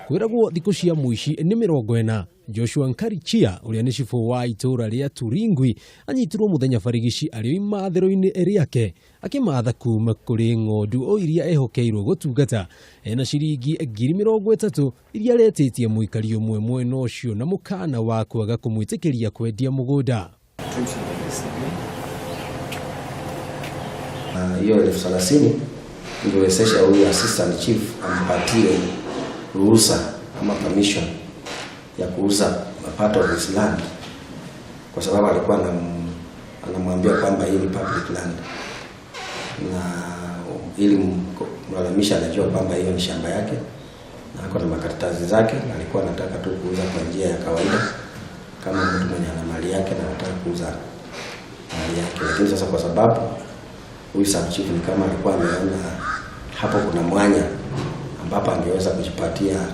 Kwiragwo thikũ cia muici nĩ 40. Joshua Nkarichia uria ni cifu wa ituura ria Turingwi anyitirwo muthenya barigici arĩ imathero-inĩ rĩake akimatha kuma kũrĩ ng'ondu o iria ehokeirwo gũtungata ena ciringi ngiri 30 iria aretitie muikari umwe mwena ucio na mukana wa kwaga kumwĩtĩkĩria kwendia mũgũnda. Hiyo 30,000 iliwezesha huyu assistant chief ampatie ruhusa ama permission ya kuuza part of his land, kwa sababu alikuwa anamwambia kwamba hii ni public land, na ili mlalamisha anajua kwamba hiyo ni shamba yake na ako na makaratasi zake, na alikuwa anataka tu kuuza kwa njia ya kawaida kama mtu mwenye ana mali yake na anataka kuuza mali yake. Lakini sasa kwa sababu huyu sub chief ni kama alikuwa ameona hapo kuna mwanya ambapo angeweza kujipatia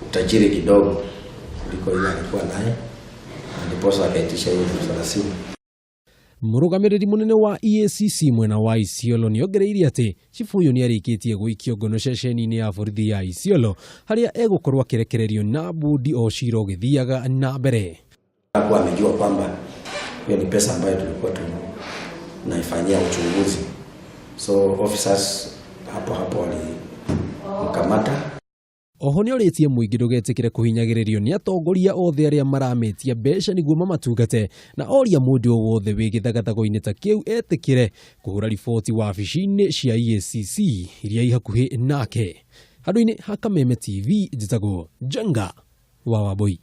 utajiri kidogo kuliko ile alikuwa naye, ndipo sasa akaitisha hiyo 30,000. Mũrũgamĩrĩri munene wa EACC mwena wa Isiolo nĩongereire atĩ cifu uyu nĩarĩkĩtie gũikio ngono ceceni-inĩ ya borithi ya Isiolo harĩa egũkorwo akĩrekererio na mbudi o cira ũgĩthiaga na mbere. Hapo amejua kwamba hiyo ni pesa ambayo tulikuwa tunaifanyia uchunguzi, so officers hapo walimkamata. Oho nĩorĩtie mũingĩ ndũgetĩkĩre kũhinyagĩrĩrio nĩ atongoria othe arĩa marametia mbeca nĩguo mamatungate, na oria mũndũ o wothe wĩ gĩthagathago-inĩ ta kĩu etĩkĩre kũhũra riboti wabici-inĩ cia EACC iria ihakuhĩ nake. Handũ-inĩ ha Kameme TV njĩtagwo Njenga wa Wambui.